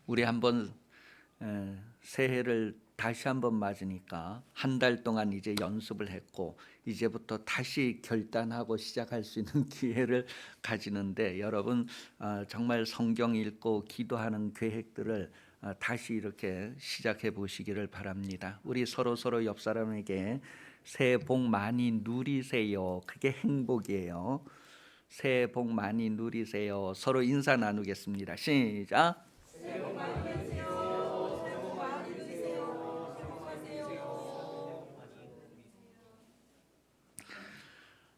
우리 한번 새해를 다시 한번 맞으니까 한 달 동안 이제 연습을 했고 이제부터 다시 결단하고 시작할 수 있는 기회를 가지는데 여러분 정말 성경 읽고 기도하는 계획들을 다시 이렇게 시작해 보시기를 바랍니다. 우리 서로 옆 사람에게 새해 복 많이 누리세요. 그게 행복이에요. 새해 복 많이 누리세요. 서로 인사 나누겠습니다. 시작.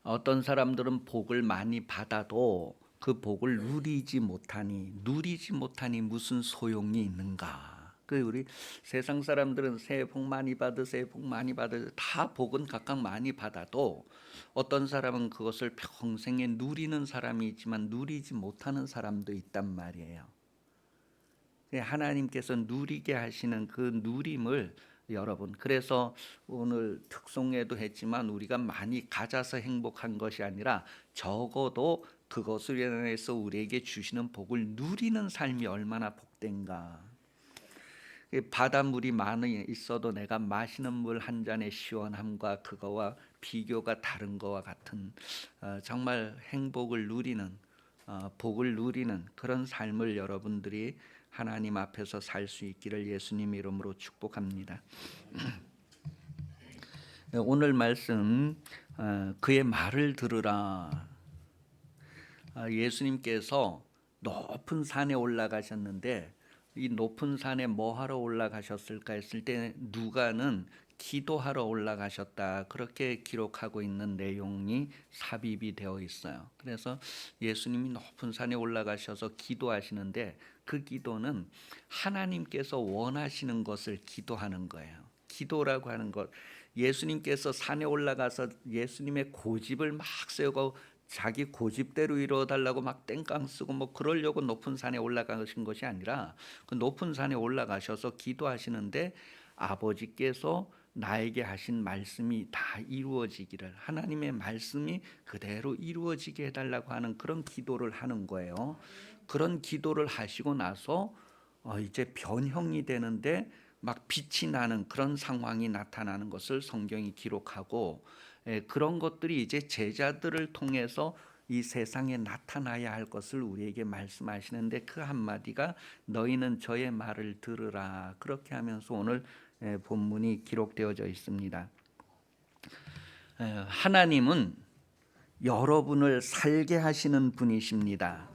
어떤 사람들은 복을 많이 받아도 그 복을 누리지 못하니 무슨 소용이 있는가? 그 우리 세상 사람들은 새해 복 많이 받으세요, 복 많이 받으세요. 다 복은 각각 많이 받아도 어떤 사람은 그것을 평생에 누리는 사람이 있지만 누리지 못하는 사람도 있단 말이에요. 하나님께서 누리게 하시는 그 누림을 여러분, 그래서 오늘 특송에도 했지만 우리가 많이 가져서 행복한 것이 아니라 적어도 그것을 인해서 우리에게 주시는 복을 누리는 삶이 얼마나 복된가. 바닷물이 많이 있어도 내가 마시는 물 한 잔의 시원함과 그거와 비교가 다른 거와 같은 정말 행복을 누리는 복을 누리는 그런 삶을 여러분들이 하나님 앞에서 살 수 있기를 예수님 이름으로 축복합니다. 오늘 말씀 그의 말을 들으라. 예수님께서 높은 산에 올라가셨는데 이 높은 산에 뭐 하러 올라가셨을까 했을 때 누가는 기도하러 올라가셨다 그렇게 기록하고 있는 내용이 삽입이 되어 있어요. 그래서 예수님이 높은 산에 올라가셔서 기도하시는데 그 기도는 하나님께서 원하시는 것을 기도하는 거예요. 기도라고 하는 것, 예수님께서 산에 올라가서 예수님의 고집을 막 세우고 자기 고집대로 이루어달라고 막 땡깡 쓰고 뭐 그러려고 높은 산에 올라가신 것이 아니라 그 높은 산에 올라가셔서 기도하시는데 아버지께서 나에게 하신 말씀이 다 이루어지기를, 하나님의 말씀이 그대로 이루어지게 해달라고 하는 그런 기도를 하는 거예요. 그런 기도를 하시고 나서 이제 변형이 되는데 막 빛이 나는 그런 상황이 나타나는 것을 성경이 기록하고, 그런 것들이 이제 제자들을 통해서 이 세상에 나타나야 할 것을 우리에게 말씀하시는데 그 한마디가 너희는 저의 말을 들으라, 그렇게 하면서 오늘 본문이 기록되어져 있습니다. 하나님은 여러분을 살게 하시는 분이십니다.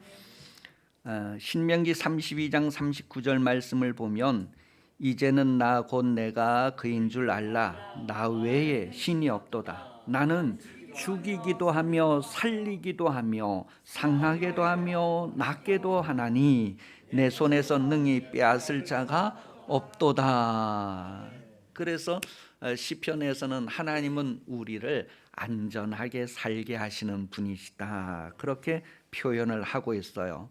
신명기 32장 39절 말씀을 보면 이제는 나 곧 내가 그인 줄 알라. 나 외에 신이 없도다. 나는 죽이기도 하며 살리기도 하며 상하게도 하며 낫게도 하나니 내 손에서 능히 빼앗을 자가 없도다. 그래서 시편에서는 하나님은 우리를 안전하게 살게 하시는 분이시다, 그렇게 표현을 하고 있어요.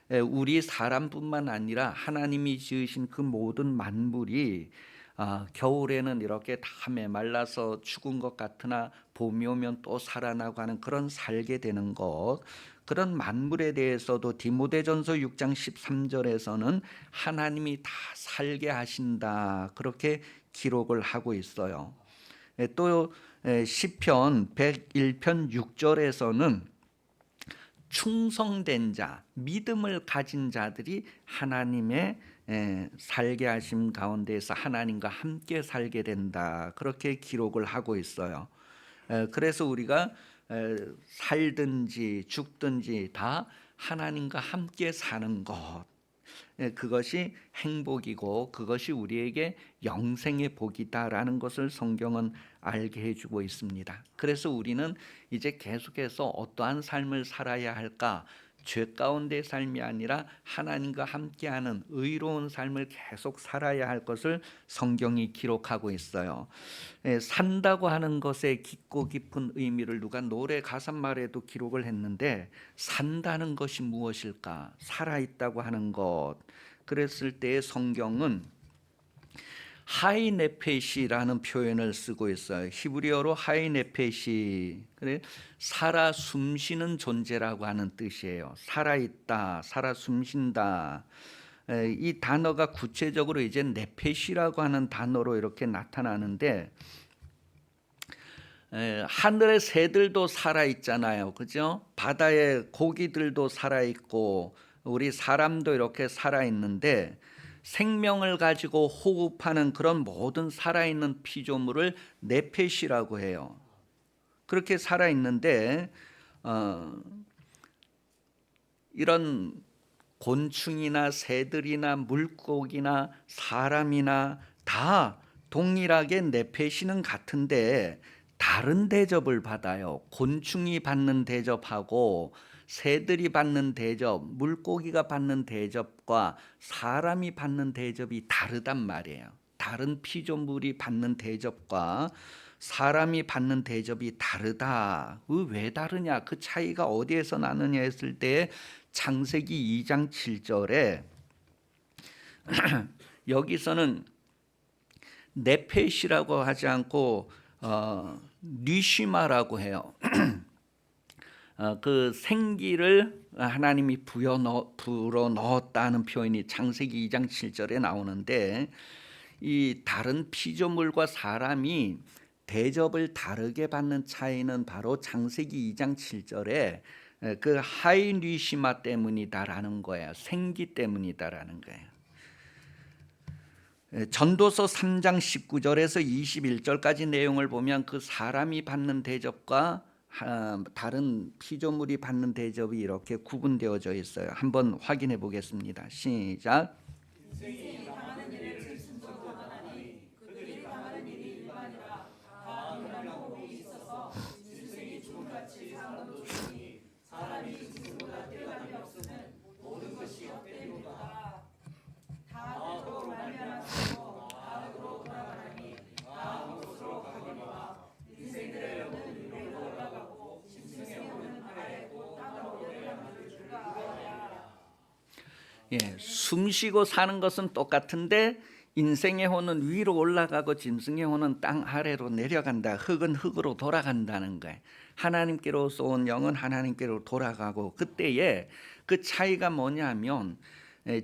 우리 사람뿐만 아니라 하나님이 지으신 그 모든 만물이 겨울에는 이렇게 다 메말라서 죽은 것 같으나 봄이 오면 또 살아나고 하는 그런 살게 되는 것, 그런 만물에 대해서도 디모데전서 6장 13절에서는 하나님이 다 살게 하신다, 그렇게 기록을 하고 있어요. 또 시편 101편 6절에서는 충성된 자, 믿음을 가진 자들이 하나님의 살게 하심 가운데에서 하나님과 함께 살게 된다, 그렇게 기록을 하고 있어요. 그래서 우리가 살든지 죽든지 다 하나님과 함께 사는 것, 그것이 행복이고 그것이 우리에게 영생의 복이다라는 것을 성경은 알게 해주고 있습니다. 그래서 우리는 이제 계속해서 어떠한 삶을 살아야 할까? 죄 가운데의 삶이 아니라 하나님과 함께하는 의로운 삶을 계속 살아야 할 것을 성경이 기록하고 있어요. 산다고 하는 것의 깊고 깊은 의미를 누가 노래 가사말에도 기록을 했는데, 산다는 것이 무엇일까? 살아있다고 하는 것. 그랬을 때 성경은 하이네페시라는 표현을 쓰고 있어요. 히브리어로 하이네페시, 그래 살아 숨쉬는 존재라고 하는 뜻이에요. 살아있다, 살아 숨쉰다. 이 단어가 구체적으로 이제 네페시라고 하는 단어로 이렇게 나타나는데, 하늘의 새들도 살아 있잖아요, 그죠? 바다의 고기들도 살아 있고 우리 사람도 이렇게 살아 있는데, 생명을 가지고 호흡하는 그런 모든 살아있는 피조물을 네페시라고 해요. 그렇게 살아 있는데 이런 곤충이나 새들이나 물고기나 사람이나 다 동일하게 네페시는 같은데 다른 대접을 받아요. 곤충이 받는 대접하고 새들이 받는 대접, 물고기가 받는 대접과 사람이 받는 대접이 다르단 말이에요. 다른 피조물이 받는 대접과 사람이 받는 대접이 다르다. 왜 다르냐? 그 차이가 어디에서 나느냐 했을 때 창세기 2장 7절에 여기서는 네페시라고 하지 않고 니시마라고 해요. 그 생기를 하나님이 불어 넣었다는 표현이 창세기 2장 7절에 나오는데, 이 다른 피조물과 사람이 대접을 다르게 받는 차이는 바로 창세기 2장 7절에 그 하이니시마 때문이다라는 거예요. 생기 때문이다라는 거예요. 전도서 3장 19절에서 21절까지 내용을 보면 그 사람이 받는 대접과 다른 피조물이 받는 대접이 이렇게 구분되어져 있어요. 한번 확인해 보겠습니다. 시작. 숨쉬고 사는 것은 똑같은데 인생의 호는 위로 올라가고 짐승의 호는 땅 아래로 내려간다. 흙은 흙으로 돌아간다는 거예요. 하나님께로서 온 영은 하나님께로 돌아가고, 그때에 그 차이가 뭐냐면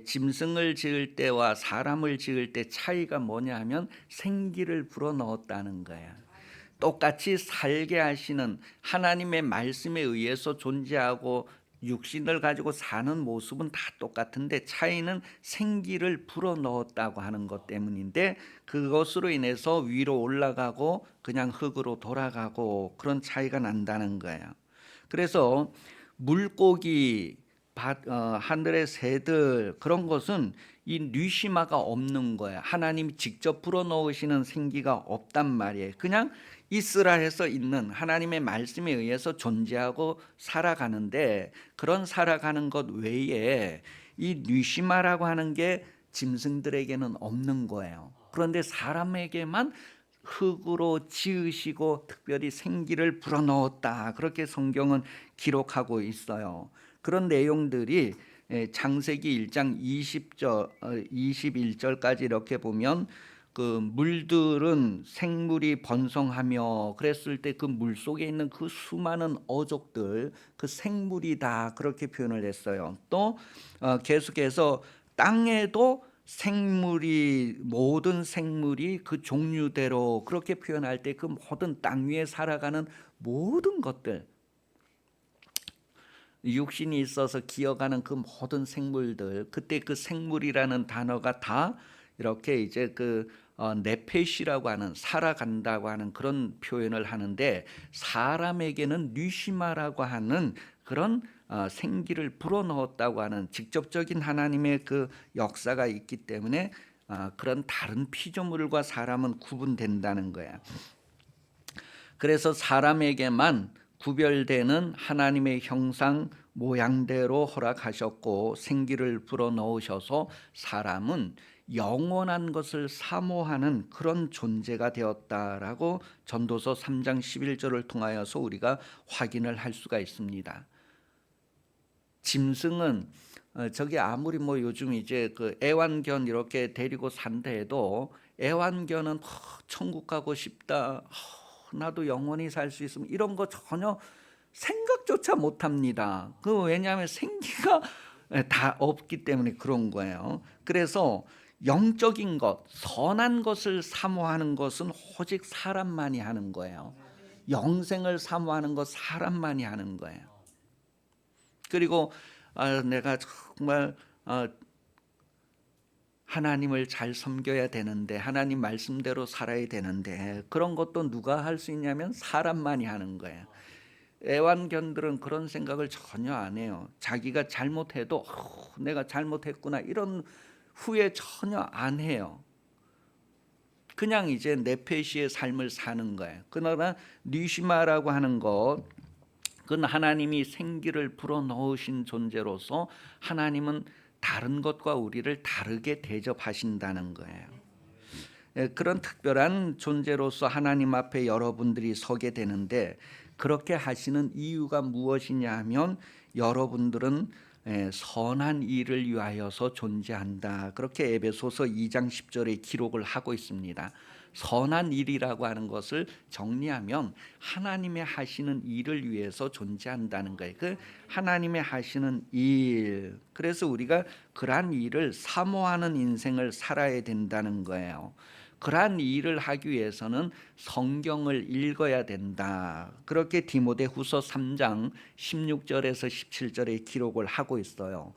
짐승을 지을 때와 사람을 지을 때 차이가 뭐냐면 생기를 불어넣었다는 거예요. 똑같이 살게 하시는 하나님의 말씀에 의해서 존재하고 육신을 가지고 사는 모습은 다 똑같은데 차이는 생기를 불어넣었다고 하는 것 때문인데, 그것으로 인해서 위로 올라가고 그냥 흙으로 돌아가고 그런 차이가 난다는 거예요. 그래서 물고기, 하늘의 새들, 그런 것은 이 뉘시마가 없는 거예요. 하나님이 직접 불어넣으시는 생기가 없단 말이에요. 그냥 있으라 해서 있는 하나님의 말씀에 의해서 존재하고 살아가는데, 그런 살아가는 것 외에 이 뉘시마라고 하는 게 짐승들에게는 없는 거예요. 그런데 사람에게만 흙으로 지으시고 특별히 생기를 불어넣었다, 그렇게 성경은 기록하고 있어요. 그런 내용들이 창세기 1장 20절, 21절까지 이렇게 보면 그 물들은 생물이 번성하며 그랬을 때 그 물 속에 있는 그 수많은 어족들, 그 생물이다, 그렇게 표현을 했어요. 또 계속해서 땅에도 생물이, 모든 생물이 그 종류대로, 그렇게 표현할 때 그 모든 땅 위에 살아가는 모든 것들, 육신이 있어서 기어가는 그 모든 생물들, 그때 그 생물이라는 단어가 다 이렇게 이제 그 네페시라고 하는, 살아간다고 하는 그런 표현을 하는데, 사람에게는 뉘시마라고 하는 그런 생기를 불어넣었다고 하는 직접적인 하나님의 그 역사가 있기 때문에 그런 다른 피조물과 사람은 구분된다는 거야. 그래서 사람에게만 구별되는 하나님의 형상 모양대로 허락하셨고 생기를 불어넣으셔서 사람은 영원한 것을 사모하는 그런 존재가 되었다라고 전도서 3장 11절을 통하여서 우리가 확인을 할 수가 있습니다. 짐승은 저기 아무리 뭐 요즘 이제 그 애완견 이렇게 데리고 산다 해도, 애완견은 천국 가고 싶다, 나도 영원히 살 수 있으면, 이런 거 전혀 생각조차 못합니다. 그 왜냐하면 생기가 다 없기 때문에 그런 거예요. 그래서 영적인 것, 선한 것을 사모하는 것은 오직 사람만이 하는 거예요. 영생을 사모하는 것 사람만이 하는 거예요. 그리고 내가 정말 하나님을 잘 섬겨야 되는데, 하나님 말씀대로 살아야 되는데, 그런 것도 누가 할 수 있냐면 사람만이 하는 거예요. 애완견들은 그런 생각을 전혀 안 해요. 자기가 잘못해도 내가 잘못했구나 이런 후회 전혀 안 해요. 그냥 이제 네페시의 삶을 사는 거예요. 그러나 니시마라고 하는 것, 그건 하나님이 생기를 불어넣으신 존재로서 하나님은 다른 것과 우리를 다르게 대접하신다는 거예요. 그런 특별한 존재로서 하나님 앞에 여러분들이 서게 되는데, 그렇게 하시는 이유가 무엇이냐 하면 여러분들은 선한 일을 위하여서 존재한다. 그렇게 에베소서 2장 10절에 기록을 하고 있습니다. 선한 일이라고 하는 것을 정리하면 하나님의 하시는 일을 위해서 존재한다는 거예요. 그 하나님의 하시는 일, 그래서 우리가 그러한 일을 사모하는 인생을 살아야 된다는 거예요. 그러한 일을 하기 위해서는 성경을 읽어야 된다. 그렇게 디모데후서 3장 16절에서 17절에 기록을 하고 있어요.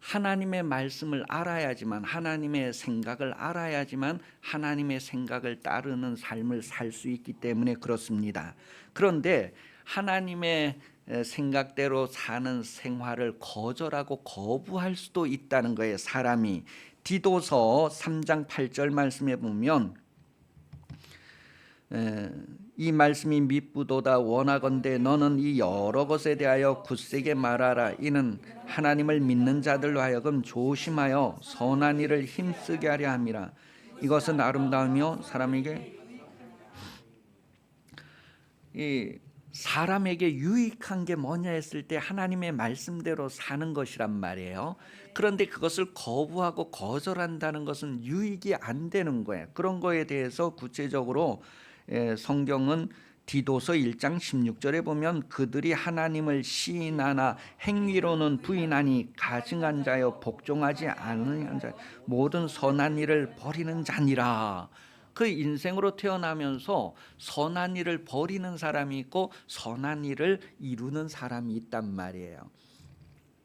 하나님의 말씀을 알아야지만, 하나님의 생각을 알아야지만 하나님의 생각을 따르는 삶을 살 수 있기 때문에 그렇습니다. 그런데 하나님의 생각대로 사는 생활을 거절하고 거부할 수도 있다는 거예요, 사람이. 디도서 3장 8절 말씀에 보면 이 말씀이 밉부도다. 원하건대 너는 이 여러 것에 대하여 굳세게 말하라. 이는 하나님을 믿는 자들로 하여금 조심하여 선한 일을 힘쓰게 하려 함이라. 이것은 아름다우며 사람에게 유익한 게 뭐냐 했을 때 하나님의 말씀대로 사는 것이란 말이에요. 그런데 그것을 거부하고 거절한다는 것은 유익이 안 되는 거예요. 그런 거에 대해서 구체적으로 성경은 디도서 1장 16절에 보면 그들이 하나님을 시인하나 행위로는 부인하니 가증한 자여 복종하지 않은 자 모든 선한 일을 버리는 자니라. 그 인생으로 태어나면서 선한 일을 버리는 사람이 있고 선한 일을 이루는 사람이 있단 말이에요.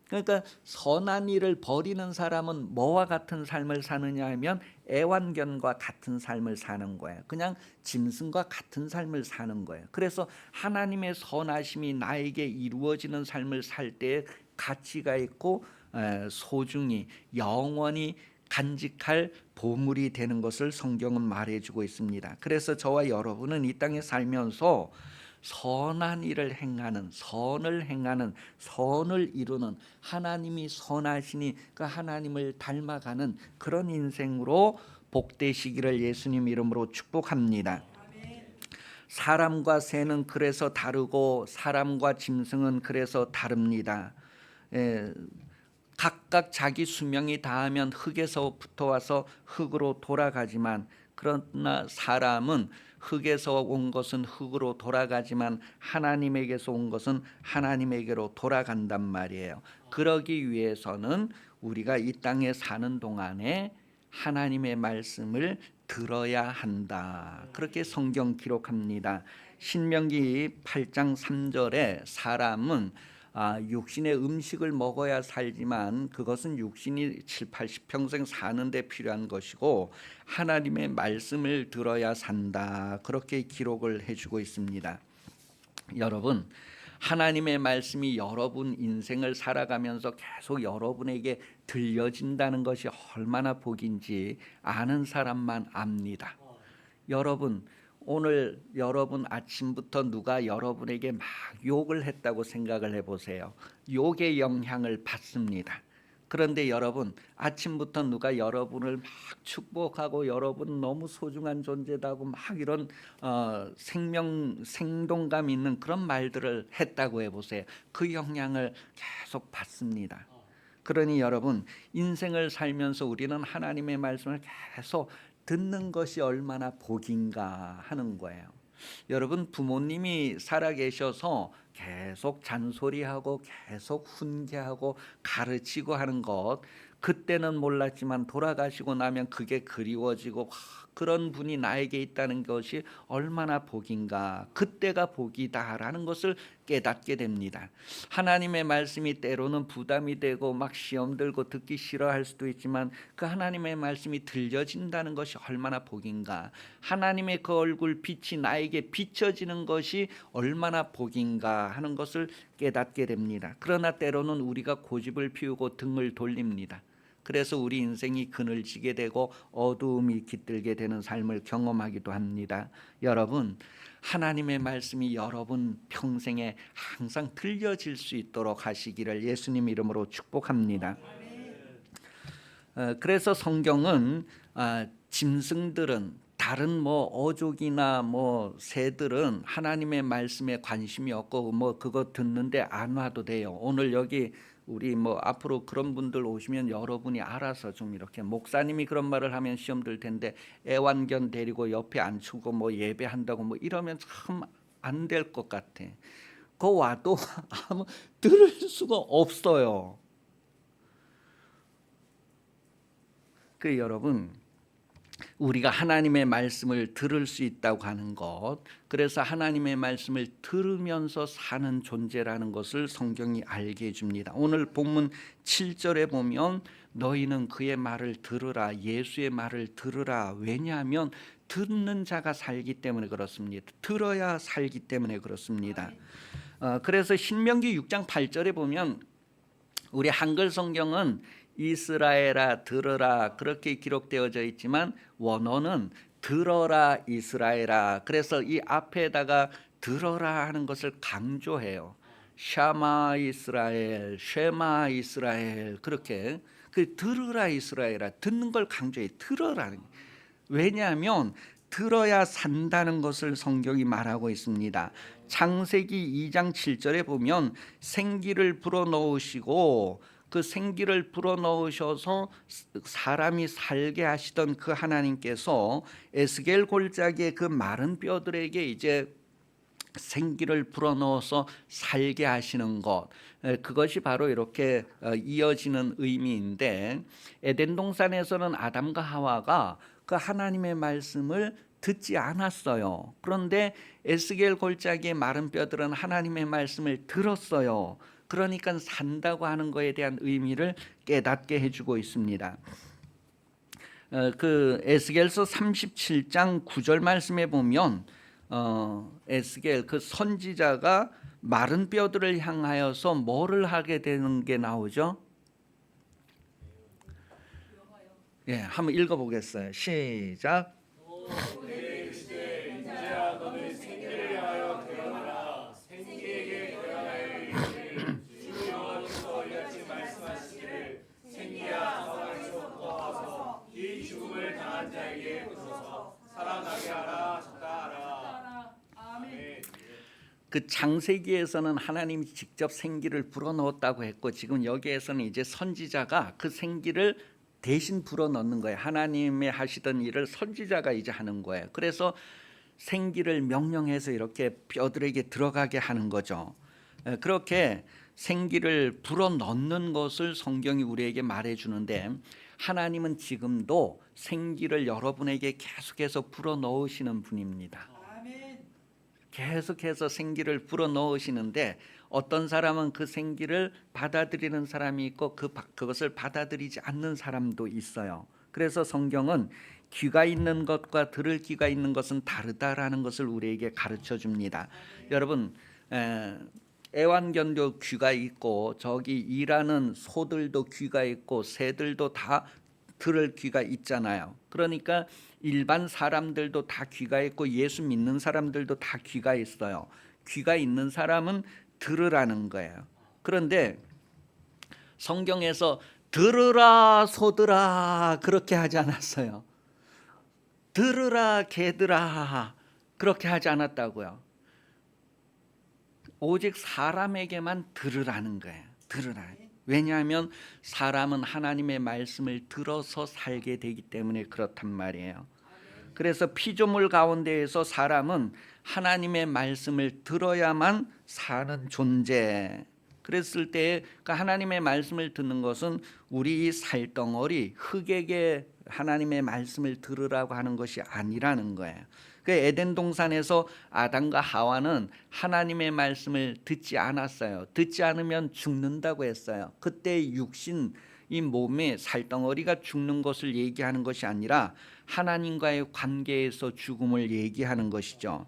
그러니까 선한 일을 버리는 사람은 뭐와 같은 삶을 사느냐 하면 애완견과 같은 삶을 사는 거예요. 그냥 짐승과 같은 삶을 사는 거예요. 그래서 하나님의 선하심이 나에게 이루어지는 삶을 살 때에 가치가 있고 소중히 영원히 간직할 보물이 되는 것을 성경은 말해주고 있습니다. 그래서 저와 여러분은 이 땅에 살면서 선한 일을 행하는, 선을 행하는, 선을 이루는, 하나님이 선하시니 그 하나님을 닮아가는 그런 인생으로 복되시기를 예수님 이름으로 축복합니다. 사람과 새는 그래서 다르고 사람과 짐승은 그래서 다릅니다. 각각 자기 수명이 다하면 흙에서부터 와서 흙으로 돌아가지만, 그러나 사람은 흙에서 온 것은 흙으로 돌아가지만 하나님에게서 온 것은 하나님에게로 돌아간단 말이에요. 그러기 위해서는 우리가 이 땅에 사는 동안에 하나님의 말씀을 들어야 한다. 그렇게 성경 기록합니다. 신명기 8장 3절에 사람은 육신의 음식을 먹어야 살지만 그것은 육신이 7, 80평생 사는 데 필요한 것이고 하나님의 말씀을 들어야 산다. 그렇게 기록을 해주고 있습니다. 여러분, 하나님의 말씀이 여러분 인생을 살아가면서 계속 여러분에게 들려진다는 것이 얼마나 복인지 아는 사람만 압니다. 여러분, 오늘 여러분 아침부터 누가 여러분에게 막 욕을 했다고 생각을 해보세요. 욕의 영향을 받습니다. 그런데 여러분, 아침부터 누가 여러분을 막 축복하고 여러분 너무 소중한 존재다고 막 이런 생동감 있는 그런 말들을 했다고 해보세요. 그 영향을 계속 받습니다. 그러니 여러분, 인생을 살면서 우리는 하나님의 말씀을 계속 듣는 것이 얼마나 복인가 하는 거예요. 여러분, 부모님이 살아계셔서 계속 잔소리하고 계속 훈계하고 가르치고 하는 것, 그때는 몰랐지만 돌아가시고 나면 그게 그리워지고 그런 분이 나에게 있다는 것이 얼마나 복인가, 그때가 복이다라는 것을 깨닫게 됩니다. 하나님의 말씀이 때로는 부담이 되고 막 시험 들고 듣기 싫어할 수도 있지만 그 하나님의 말씀이 들려진다는 것이 얼마나 복인가, 하나님의 그 얼굴 빛이 나에게 비춰지는 것이 얼마나 복인가 하는 것을 깨닫게 됩니다. 그러나 때로는 우리가 고집을 피우고 등을 돌립니다. 그래서 우리 인생이 그늘지게 되고 어두움이 깃들게 되는 삶을 경험하기도 합니다. 여러분, 하나님의 말씀이 여러분 평생에 항상 들려질 수 있도록 하시기를 예수님 이름으로 축복합니다. 그래서 성경은 짐승들은, 다른 뭐 어족이나 뭐 새들은 하나님의 말씀에 관심이 없고 뭐 그거 듣는데 안 와도 돼요. 오늘 여기 우리 뭐 앞으로 그런 분들 오시면 여러분이 알아서 좀 이렇게, 목사님이 그런 말을 하면 시험 들 텐데 애완견 데리고 옆에 앉히고 뭐 예배한다고 뭐 이러면 참 안 될 것 같아. 그거 와도 아무 들을 수가 없어요. 그 여러분, 우리가 하나님의 말씀을 들을 수 있다고 하는 것, 그래서 하나님의 말씀을 들으면서 사는 존재라는 것을 성경이 알게 해줍니다. 오늘 본문 7절에 보면 너희는 그의 말을 들으라, 예수의 말을 들으라. 왜냐하면 듣는 자가 살기 때문에 그렇습니다. 들어야 살기 때문에 그렇습니다. 그래서 신명기 6장 8절에 보면, 우리 한글 성경은 이스라엘아 들으라 그렇게 기록되어져 있지만 원어는 들어라 이스라엘아, 그래서 이 앞에다가 들어라 하는 것을 강조해요. 샤마 이스라엘, 쉐마 이스라엘, 그렇게 그 들으라 이스라엘아, 듣는 걸 강조해. 들어라는, 왜냐하면 들어야 산다는 것을 성경이 말하고 있습니다. 창세기 2장 7절에 보면 생기를 불어넣으시고 그 생기를 불어넣으셔서 사람이 살게 하시던 그 하나님께서 에스겔 골짜기의 그 마른 뼈들에게 이제 생기를 불어넣어서 살게 하시는 것, 그것이 바로 이렇게 이어지는 의미인데, 에덴 동산에서는 아담과 하와가 그 하나님의 말씀을 듣지 않았어요. 그런데 에스겔 골짜기의 마른 뼈들은 하나님의 말씀을 들었어요. 그러니까 산다고 하는 것에 대한 의미를 깨닫게 해주고 있습니다. 그 에스겔서 37장 9절 말씀에 보면 에스겔 그 선지자가 마른 뼈들을 향하여서 뭐를 하게 되는 게 나오죠? 예, 한번 읽어보겠어요. 시작. 그 창세기에서는 하나님이 직접 생기를 불어넣었다고 했고, 지금 여기에서는 이제 선지자가 그 생기를 대신 불어넣는 거예요. 하나님의 하시던 일을 선지자가 이제 하는 거예요. 그래서 생기를 명령해서 이렇게 뼈들에게 들어가게 하는 거죠. 그렇게 생기를 불어넣는 것을 성경이 우리에게 말해주는데, 하나님은 지금도 생기를 여러분에게 계속해서 불어넣으시는 분입니다. 계속해서 생기를 불어넣으시는데, 어떤 사람은 그 생기를 받아들이는 사람이 있고 그것을 받아들이지 않는 사람도 있어요. 그래서 성경은 귀가 있는 것과 들을 귀가 있는 것은 다르다라는 것을 우리에게 가르쳐 줍니다. 여러분, 애완견도 귀가 있고 저기 일하는 소들도 귀가 있고 새들도 다 들을 귀가 있잖아요. 그러니까 일반 사람들도 다 귀가 있고 예수 믿는 사람들도 다 귀가 있어요. 귀가 있는 사람은 들으라는 거예요. 그런데 성경에서 들으라 소들아 그렇게 하지 않았어요. 들으라 개들아 그렇게 하지 않았다고요. 오직 사람에게만 들으라는 거예요. 들으라. 왜냐하면 사람은 하나님의 말씀을 들어서 살게 되기 때문에 그렇단 말이에요. 그래서 피조물 가운데에서 사람은 하나님의 말씀을 들어야만 사는 존재. 그랬을 때 그 하나님의 말씀을 듣는 것은 우리 살덩어리 흙에게 하나님의 말씀을 들으라고 하는 것이 아니라는 거예요. 그 에덴 동산에서 아담과 하와는 하나님의 말씀을 듣지 않았어요. 듣지 않으면 죽는다고 했어요. 그때 육신 이 몸의 살덩어리가 죽는 것을 얘기하는 것이 아니라 하나님과의 관계에서 죽음을 얘기하는 것이죠.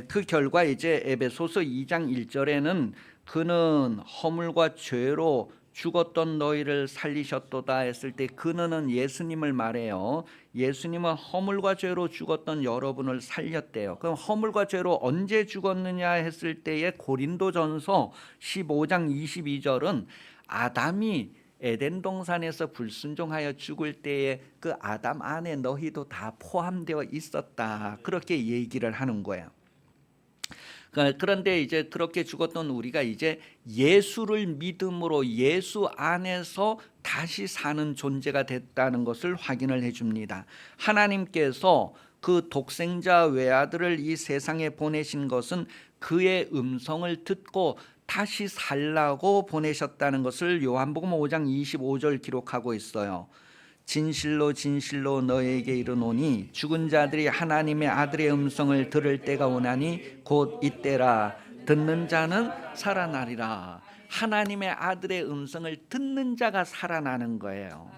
그 결과 이제 에베소서 2장 1절에는 그는 허물과 죄로 죽었던 너희를 살리셨도다 했을 때 그는 예수님을 말해요. 예수님은 허물과 죄로 죽었던 여러분을 살렸대요. 그럼 허물과 죄로 언제 죽었느냐 했을 때에 고린도전서 15장 22절은 아담이 에덴 동산에서 불순종하여 죽을 때에 그 아담 안에 너희도 다 포함되어 있었다. 그렇게 얘기를 하는 거예요. 그런데 이제 그렇게 죽었던 우리가 이제 예수를 믿음으로 예수 안에서 다시 사는 존재가 됐다는 것을 확인을 해줍니다. 하나님께서 그 독생자 외아들을 이 세상에 보내신 것은 그의 음성을 듣고 다시 살라고 보내셨다는 것을 요한복음 5장 25절 기록하고 있어요. 진실로 진실로 너에게 이르노니 죽은 자들이 하나님의 아들의 음성을 들을 때가 오나니 곧 이때라. 듣는 자는 살아나리라. 하나님의 아들의 음성을 듣는 자가 살아나는 거예요.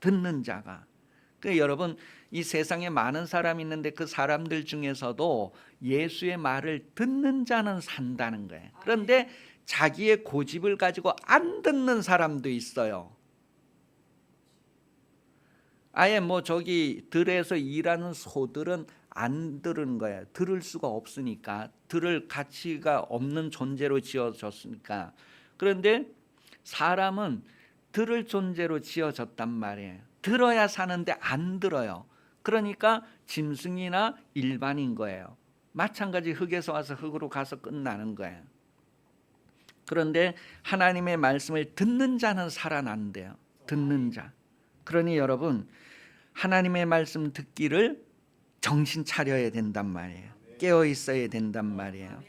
듣는 자가. 여러분, 이 세상에 많은 사람이 있는데 그 사람들 중에서도 예수의 말을 듣는 자는 산다는 거예요. 그런데 자기의 고집을 가지고 안 듣는 사람도 있어요. 아예 저기 들에서 일하는 소들은 안 들은 거예요. 들을 수가 없으니까, 들을 가치가 없는 존재로 지어졌으니까. 그런데 사람은 들을 존재로 지어졌단 말이에요. 들어야 사는데 안 들어요. 그러니까 짐승이나 일반인 거예요. 마찬가지 흙에서 와서 흙으로 가서 끝나는 거예요. 그런데 하나님의 말씀을 듣는 자는 살아난대요. 듣는 자. 그러니 여러분, 하나님의 말씀 듣기를 정신 차려야 된단 말이에요. 깨어 있어야 된단 말이에요.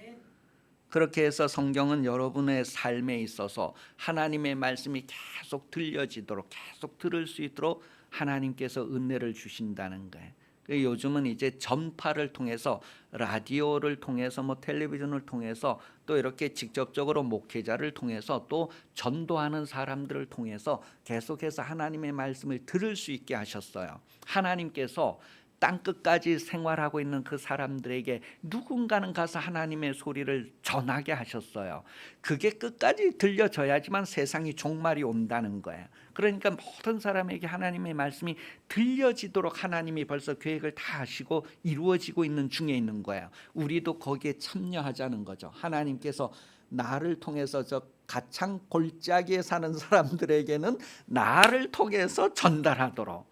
그렇게 해서 성경은 여러분의 삶에 있어서 하나님의 말씀이 계속 들려지도록, 계속 들을 수 있도록 하나님께서 은혜를 주신다는 거예요. 요즘은 이제 전파를 통해서, 라디오를 통해서, 텔레비전을 통해서, 또 이렇게 직접적으로 목회자를 통해서, 또 전도하는 사람들을 통해서 계속해서 하나님의 말씀을 들을 수 있게 하셨어요. 하나님께서 땅끝까지 생활하고 있는 그 사람들에게 누군가는 가서 하나님의 소리를 전하게 하셨어요. 그게 끝까지 들려져야지만 세상이 종말이 온다는 거예요. 그러니까 모든 사람에게 하나님의 말씀이 들려지도록 하나님이 벌써 계획을 다 하시고 이루어지고 있는 중에 있는 거예요. 우리도 거기에 참여하자는 거죠. 하나님께서 나를 통해서 저 가창 골짜기에 사는 사람들에게는 나를 통해서 전달하도록.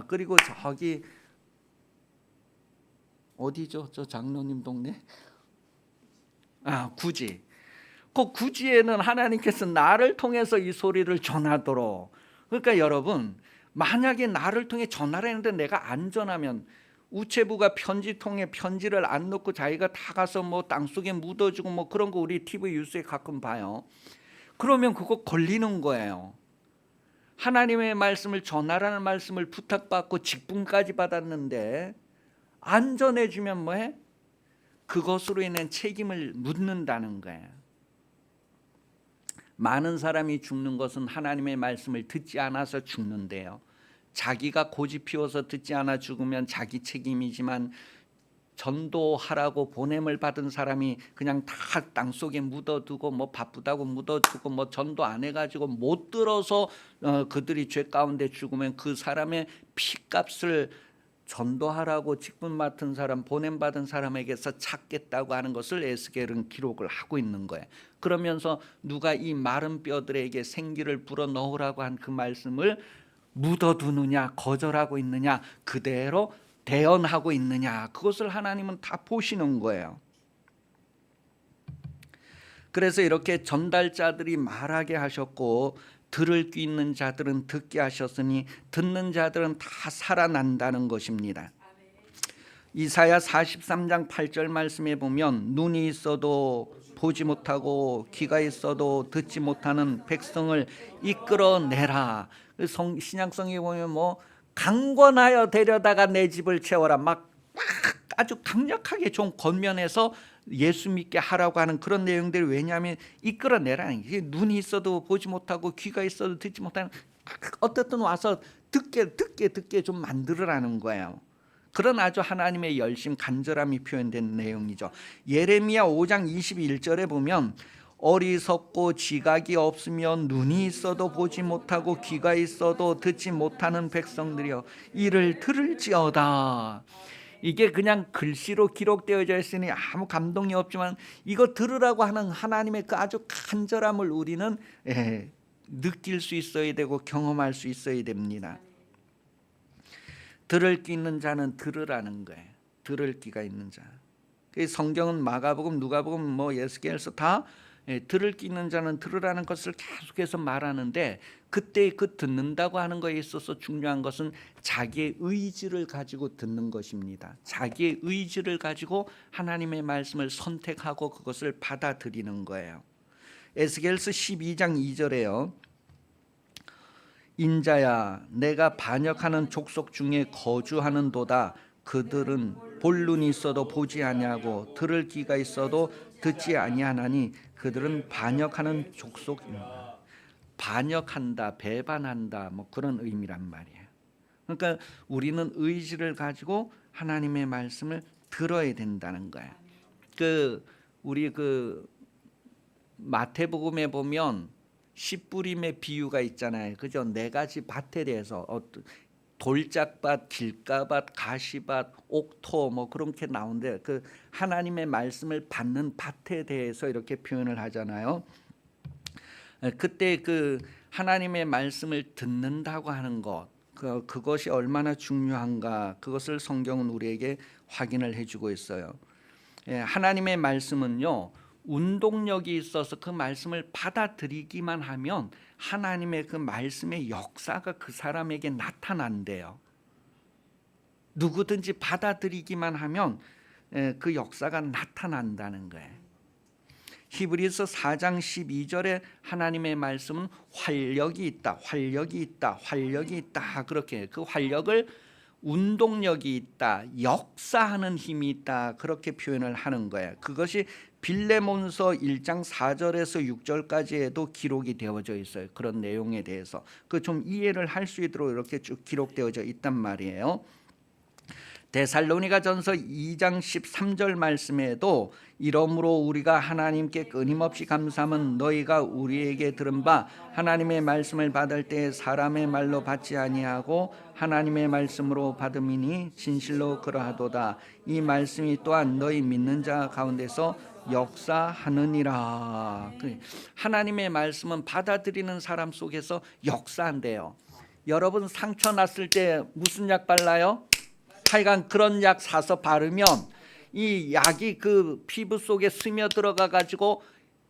그리고 저기 어디죠? 저 장로님 동네? 구지. 그 구지에는 하나님께서 나를 통해서 이 소리를 전하도록. 그러니까 여러분, 만약에 나를 통해 전하라 했는데 내가 안 전하면, 우체부가 편지통에 편지를 안 넣고 자기가 다 가서 땅속에 묻어주고 그런 거 우리 TV 뉴스에 가끔 봐요. 그러면 그거 걸리는 거예요. 하나님의 말씀을 전하라는 말씀을 부탁받고 직분까지 받았는데 안 전해주면 뭐해? 그것으로 인한 책임을 묻는다는 거예요. 많은 사람이 죽는 것은 하나님의 말씀을 듣지 않아서 죽는데요. 자기가 고집 피워서 듣지 않아 죽으면 자기 책임이지만, 전도하라고 보냄을 받은 사람이 그냥 다 땅속에 묻어두고 바쁘다고 묻어두고 전도 안 해가지고 못 들어서 그들이 죄 가운데 죽으면 그 사람의 피값을 전도하라고 직분 맡은 사람, 보냄 받은 사람에게서 찾겠다고 하는 것을 에스겔은 기록을 하고 있는 거예요. 그러면서 누가 이 마른 뼈들에게 생기를 불어 넣으라고 한 그 말씀을 묻어두느냐, 거절하고 있느냐, 그대로 대언하고 있느냐, 그것을 하나님은 다 보시는 거예요. 그래서 이렇게 전달자들이 말하게 하셨고, 들을 귀 있는 자들은 듣게 하셨으니 듣는 자들은 다 살아난다는 것입니다. 이사야 43장 8절 말씀에 보면 눈이 있어도 보지 못하고 귀가 있어도 듣지 못하는 백성을 이끌어내라. 신약성에 보면 뭐 강권하여 데려다가 내 집을 채워라 막 아주 강력하게 좀 권면해서 예수 믿게 하라고 하는 그런 내용들이, 왜냐하면 이끌어내라는 게, 눈이 있어도 보지 못하고 귀가 있어도 듣지 못하는, 어떻든 와서 듣게 좀 만들으라는 거예요. 그런 아주 하나님의 열심, 간절함이 표현된 내용이죠. 예레미야 5장 21절에 보면 어리석고 지각이 없으면 눈이 있어도 보지 못하고 귀가 있어도 듣지 못하는 백성들이여 이를 들을지어다. 이게 그냥 글씨로 기록되어져 있으니 아무 감동이 없지만 이거 들으라고 하는 하나님의 그 아주 간절함을 우리는 느낄 수 있어야 되고 경험할 수 있어야 됩니다. 들을 귀 있는 자는 들으라는 거예요. 들을 귀가 있는 자. 성경은 마가복음, 누가복음, 뭐 예스겔서 다 들을 귀 있는 자는 들으라는 것을 계속해서 말하는데, 그때 그 듣는다고 하는 것에 있어서 중요한 것은 자기의 의지를 가지고 듣는 것입니다. 자기의 의지를 가지고 하나님의 말씀을 선택하고 그것을 받아들이는 거예요. 에스겔서 12장 2절에요. 인자야 내가 반역하는 족속 중에 거주하는도다. 그들은 볼 눈이 있어도 보지 아니하고 들을 귀가 있어도 듣지 아니하나니 그들은 반역하는 족속입니다. 반역한다, 배반한다, 뭐 그런 의미란 말이에요. 그러니까 우리는 의지를 가지고 하나님의 말씀을 들어야 된다는 거예요. 우리 마태복음에 보면 씨 뿌림의 비유가 있잖아요. 그죠? 네 가지 밭에 대해서 돌짝밭, 길가밭, 가시밭, 옥토 뭐 그렇게 나오는데, 그 하나님의 말씀을 받는 밭에 대해서 이렇게 표현을 하잖아요. 그때 그 하나님의 말씀을 듣는다고 하는 것, 그것이 얼마나 중요한가, 그것을 성경은 우리에게 확인을 해주고 있어요. 하나님의 말씀은요, 운동력이 있어서 그 말씀을 받아들이기만 하면 하나님의 그 말씀의 역사가 그 사람에게 나타난대요. 누구든지 받아들이기만 하면 그 역사가 나타난다는 거예요. 히브리서 4장 12절에 하나님의 말씀은 활력이 있다, 활력이 있다, 활력이 있다, 그렇게 그 활력을 운동력이 있다, 역사하는 힘이 있다, 그렇게 표현을 하는 거예요. 그것이 빌레몬서 1장 4절에서 6절까지에도 기록이 되어져 있어요. 그런 내용에 대해서 그 좀 이해를 할 수 있도록 이렇게 쭉 기록되어져 있단 말이에요. 데살로니가전서 2장 13절 말씀에도 이러므로 우리가 하나님께 끊임없이 감사함은 너희가 우리에게 들은 바 하나님의 말씀을 받을 때 사람의 말로 받지 아니하고 하나님의 말씀으로 받음이니 진실로 그러하도다. 이 말씀이 또한 너희 믿는 자 가운데서 역사하느니라. 하나님의 말씀은 받아들이는 사람 속에서 역사한대요. 여러분 상처 났을 때 무슨 약 발라요? 하여간 그런 약 사서 바르면 이 약이 그 피부 속에 스며들어가 가지고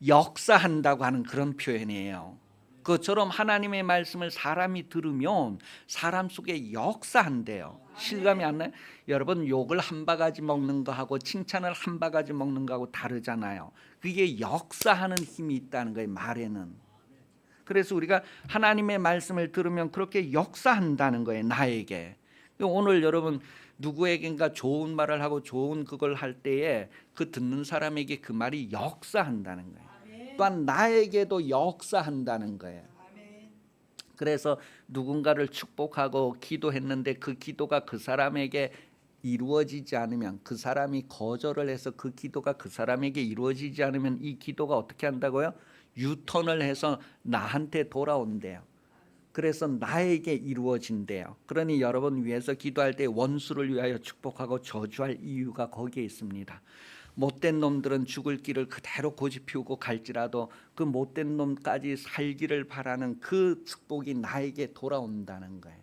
역사한다고 하는 그런 표현이에요. 그것처럼 하나님의 말씀을 사람이 들으면 사람 속에 역사한대요. 실감이 안 나요? 여러분 욕을 한 바가지 먹는 거하고 칭찬을 한 바가지 먹는 거하고 다르잖아요. 그게 역사하는 힘이 있다는 거예요, 말에는. 그래서 우리가 하나님의 말씀을 들으면 그렇게 역사한다는 거예요, 나에게. 오늘 여러분 누구에겐가 좋은 말을 하고 좋은 그걸 할 때에 그 듣는 사람에게 그 말이 역사한다는 거예요. 또한 나에게도 역사한다는 거예요. 그래서 누군가를 축복하고 기도했는데 그 기도가 그 사람에게 이루어지지 않으면, 그 사람이 거절을 해서 그 기도가 그 사람에게 이루어지지 않으면 이 기도가 어떻게 한다고요? 유턴을 해서 나한테 돌아온대요. 그래서 나에게 이루어진대요. 그러니 여러분 위해서 기도할 때 원수를 위하여 축복하고 저주할 이유가 거기에 있습니다. 못된 놈들은 죽을 길을 그대로 고집피우고 갈지라도 그 못된 놈까지 살기를 바라는 그 축복이 나에게 돌아온다는 거예요.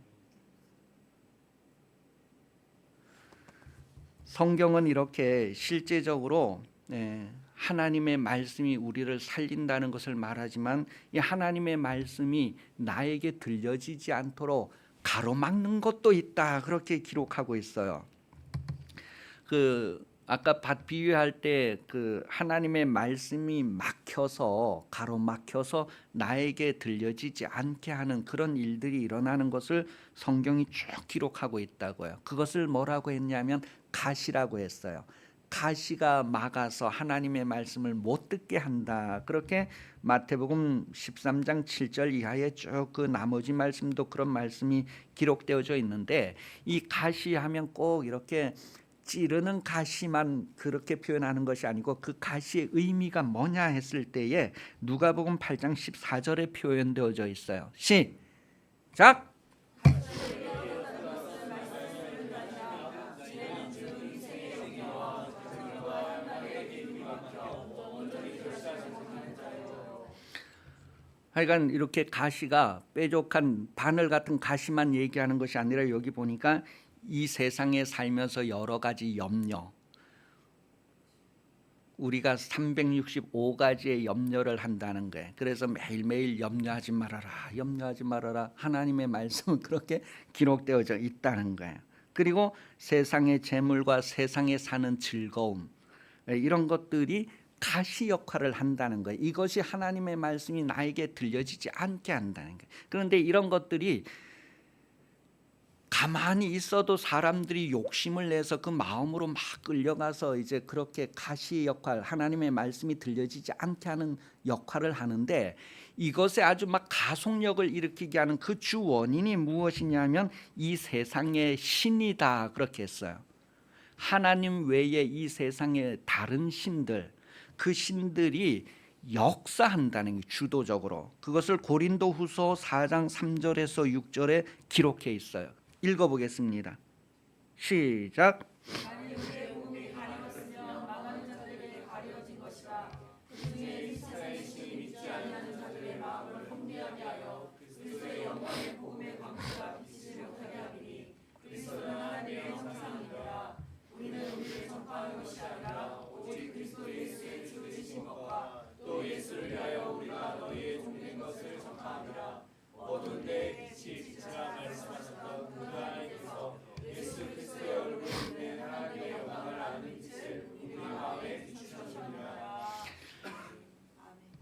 성경은 이렇게 실제적으로 하나님의 말씀이 우리를 살린다는 것을 말하지만 이 하나님의 말씀이 나에게 들려지지 않도록 가로막는 것도 있다, 그렇게 기록하고 있어요. 그 아까 밭 비유할 때 그 하나님의 말씀이 막혀서 가로막혀서 나에게 들려지지 않게 하는 그런 일들이 일어나는 것을 성경이 쭉 기록하고 있다고요. 그것을 뭐라고 했냐면 가시라고 했어요. 가시가 막아서 하나님의 말씀을 못 듣게 한다. 그렇게 마태복음 13장 7절 이하에 쭉 그 나머지 말씀도 그런 말씀이 기록되어져 있는데, 이 가시하면 꼭 이렇게 찌르는 가시만 그렇게 표현하는 것이 아니고 그 가시의 의미가 뭐냐 했을 때에 누가복음 8장 14절에 표현되어져 있어요. 시작. 하여간 이렇게 가시가 뾰족한 바늘 같은 가시만 얘기하는 것이 아니라 여기 보니까 이 세상에 살면서 여러 가지 염려, 우리가 365가지의 염려를 한다는 거예요. 그래서 매일매일 염려하지 말아라, 염려하지 말아라. 하나님의 말씀은 그렇게 기록되어져 있다는 거예요. 그리고 세상의 재물과 세상에 사는 즐거움, 이런 것들이 가시 역할을 한다는 거예요. 이것이 하나님의 말씀이 나에게 들려지지 않게 한다는 거예요. 그런데 이런 것들이 가만히 있어도 사람들이 욕심을 내서 그 마음으로 막 끌려가서 이제 그렇게 가시 역할, 하나님의 말씀이 들려지지 않게 하는 역할을 하는데, 이것에 아주 막 가속력을 일으키게 하는 그 주 원인이 무엇이냐면 이 세상의 신이다, 그렇게 했어요. 하나님 외에 이 세상의 다른 신들, 그 신들이 역사한다는 게 주도적으로, 그것을 고린도후서 4장 3절에서 6절에 기록해 있어요. 읽어보겠습니다. 시작.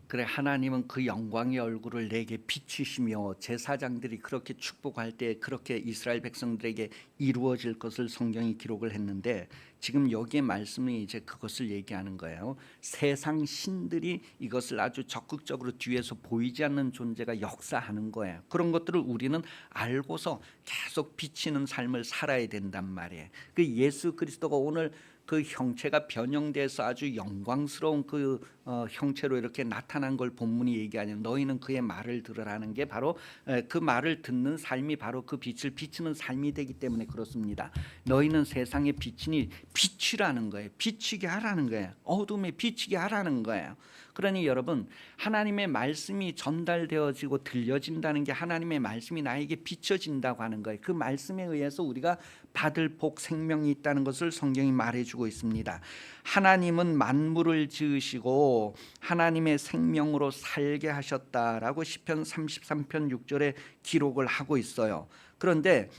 그래, 하나님은 그 영광의 얼굴을 내게 비추시며 제사장들이 그렇게 축복할 때 그렇게 이스라엘 백성들에게 이루어질 것을 성경이 기록을 했는데, 지금 여기에 말씀이 이제 그것을 얘기하는 거예요. 세상 신들이 이것을 아주 적극적으로 뒤에서 보이지 않는 존재가 역사하는 거예요. 그런 것들을 우리는 알고서 계속 비치는 삶을 살아야 된단 말이에요. 그 예수 그리스도가 오늘 그 형체가 변형돼서 아주 영광스러운 그 형체로 이렇게 나타난 걸 본문이 얘기하는, 너희는 그의 말을 들으라는 게 바로 그 말을 듣는 삶이 바로 그 빛을 비추는 삶이 되기 때문에 그렇습니다. 너희는 세상의 빛이니 비추라는 거예요. 비추게 하라는 거예요. 어둠에 비추게 하라는 거예요. 그러니 여러분, 하나님의 말씀이 전달되어지고 들려진다는 게 하나님의 말씀이 나에게 비춰진다고 하는 거예요. 그 말씀에 의해서 우리가 받을 복, 생명이 있다는 것을 성경이 말해주고 있습니다. 하나님은 만물을 지으시고 하나님의 생명으로 살게 하셨다라고 시편 33편 6절에 기록을 하고 있어요. 그런데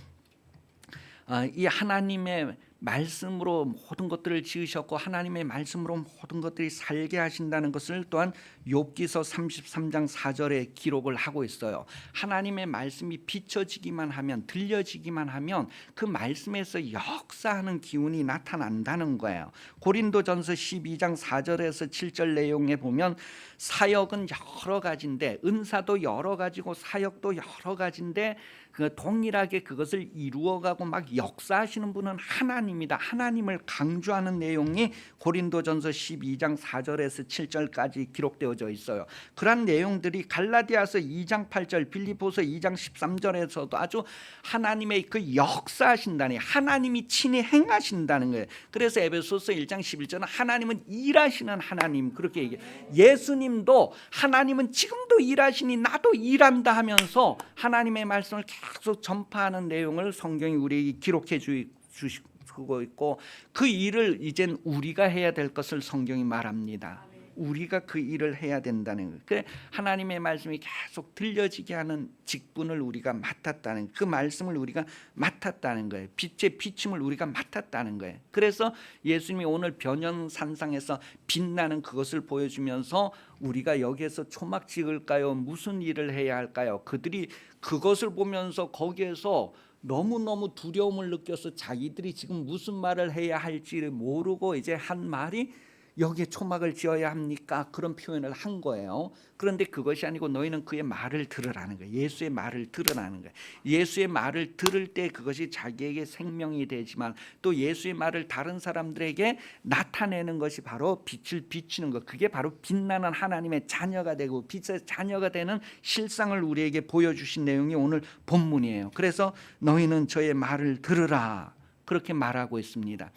이 하나님의 말씀으로 모든 것들을 지으셨고 하나님의 말씀으로 모든 것들이 살게 하신다는 것을 또한 욥기서 33장 4절에 기록을 하고 있어요. 하나님의 말씀이 비춰지기만 하면, 들려지기만 하면 그 말씀에서 역사하는 기운이 나타난다는 거예요. 고린도전서 12장 4절에서 7절 내용에 보면 사역은 여러 가지인데, 은사도 여러 가지고 사역도 여러 가지인데 그 동일하게 그것을 이루어가고 막 역사하시는 분은 하나님이다. 하나님을 강조하는 내용이 고린도전서 12장 4절에서 7절까지 기록되어져 있어요. 그런 내용들이 갈라디아서 2장 8절, 빌립보서 2장 13절에서도 아주 하나님의 그 역사하신다니, 하나님이 친히 행하신다는 거예요. 그래서 에베소서 1장 11절은 하나님은 일하시는 하나님, 그렇게 얘기해요. 예수님도 하나님은 지금도 일하시니 나도 일한다 하면서 하나님의 말씀을 계속 전파하는 내용을 성경이 우리에게 기록해 주시고 있고, 그 일을 이젠 우리가 해야 될 것을 성경이 말합니다. 우리가 그 일을 해야 된다는 거예요. 그래 하나님의 말씀이 계속 들려지게 하는 직분을 우리가 맡았다는, 그 말씀을 우리가 맡았다는 거예요. 빛의 비춤을 우리가 맡았다는 거예요. 그래서 예수님이 오늘 변연산상에서 빛나는 그것을 보여주면서 우리가 여기에서 초막 찍을까요? 무슨 일을 해야 할까요? 그들이 그것을 보면서 거기에서 너무너무 두려움을 느껴서 자기들이 지금 무슨 말을 해야 할지를 모르고 이제 한 말이 여기에 초막을 지어야 합니까? 그런 표현을 한 거예요. 그런데 그것이 아니고 너희는 그의 말을 들으라는 거예요. 예수의 말을 들으라는 거예요. 예수의 말을 들을 때 그것이 자기에게 생명이 되지만 또 예수의 말을 다른 사람들에게 나타내는 것이 바로 빛을 비추는 것, 그게 바로 빛나는 하나님의 자녀가 되고 빛의 자녀가 되는 실상을 우리에게 보여주신 내용이 오늘 본문이에요. 그래서 너희는 저의 말을 들으라 그렇게 말하고 있습니다.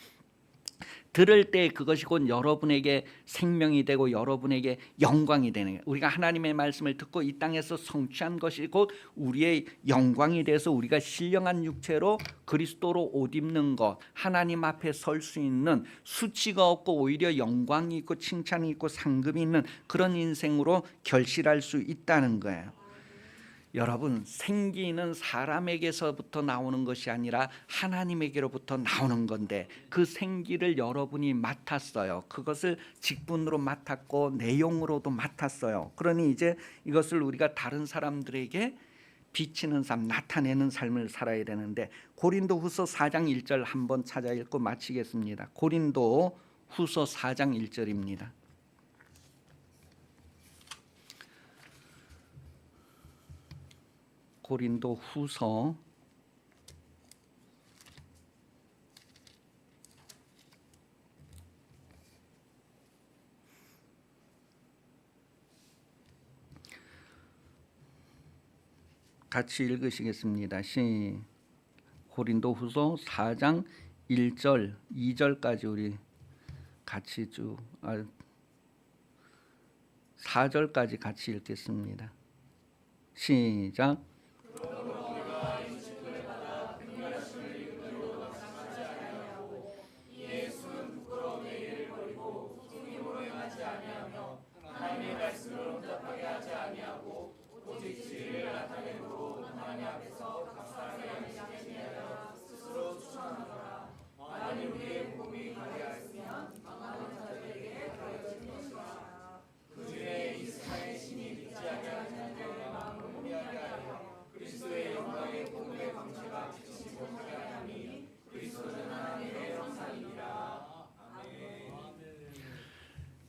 들을 때 그것이 곧 여러분에게 생명이 되고 여러분에게 영광이 되는 거예요. 우리가 하나님의 말씀을 듣고 이 땅에서 성취한 것이 곧 우리의 영광이 돼서 우리가 신령한 육체로 그리스도로 옷 입는 것, 하나님 앞에 설 수 있는 수치가 없고 오히려 영광이 있고 칭찬이 있고 상급이 있는 그런 인생으로 결실할 수 있다는 거예요. 여러분, 생기는 사람에게서부터 나오는 것이 아니라 하나님에게로부터 나오는 건데 그 생기를 여러분이 맡았어요. 그것을 직분으로 맡았고 내용으로도 맡았어요. 그러니 이제 이것을 우리가 다른 사람들에게 비치는 삶, 나타내는 삶을 살아야 되는데 고린도후서 4장 1절 한번 찾아 읽고 마치겠습니다. 고린도후서 4장 1절입니다. 고린도후서 '같이 읽으시겠습니다. 고린도후서 4장 1절 2절까지 우리 같이 4절까지 같이 읽겠습니다. 시작.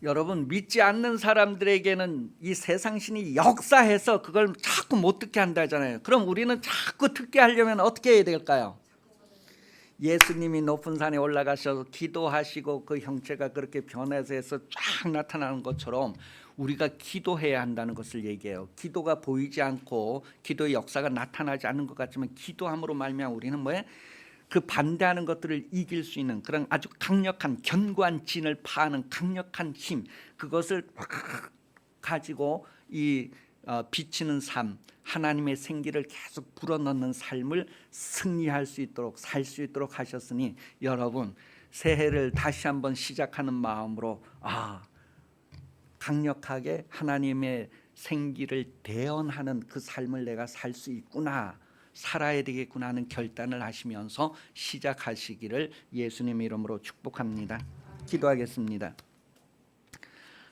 여러분, 믿지 않는 사람들에게는 이 세상신이 역사해서 그걸 자꾸 못 듣게 한다잖아요. 그럼 우리는 자꾸 듣게 하려면 어떻게 해야 될까요? 예수님이 높은 산에 올라가셔서 기도하시고 그 형체가 그렇게 변해서 쫙 나타나는 것처럼 우리가 기도해야 한다는 것을 얘기해요. 기도가 보이지 않고 기도의 역사가 나타나지 않는 것 같지만 기도함으로 말미암아 우리는 뭐예요? 그 반대하는 것들을 이길 수 있는 그런 아주 강력한 견고한 진을 파하는 강력한 힘, 그것을 가지고 이 비치는 삶, 하나님의 생기를 계속 불어넣는 삶을 승리할 수 있도록 살 수 있도록 하셨으니 여러분 새해를 다시 한번 시작하는 마음으로 강력하게 하나님의 생기를 대언하는 그 삶을 내가 살 수 있구나, 살아야 되겠구나 하는 결단을 하시면서 시작하시기를 예수님의 이름으로 축복합니다. 기도하겠습니다.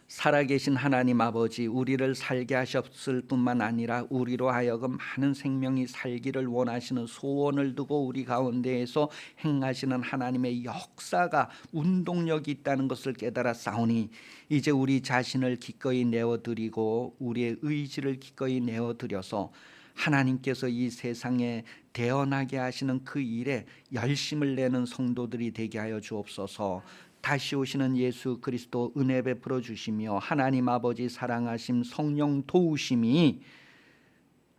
살아계신 하나님 아버지, 우리를 살게 하셨을 뿐만 아니라 우리로 하여금 많은 생명이 살기를 원하시는 소원을 두고 우리 가운데에서 행하시는 하나님의 역사가 운동력이 있다는 것을 깨달아 싸우니 이제 우리 자신을 기꺼이 내어드리고 우리의 의지를 기꺼이 내어드려서 하나님께서 이 세상에 대언하게 하시는 그 일에 열심을 내는 성도들이 되게 하여 주옵소서. 다시 오시는 예수 그리스도 은혜 베풀어 주시며 하나님 아버지 사랑하심 성령 도우심이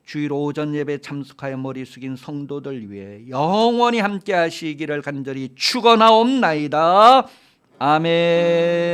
주일 오전 예배 참석하여 머리 숙인 성도들 위해 영원히 함께 하시기를 간절히 축원하옵나이다. 아멘.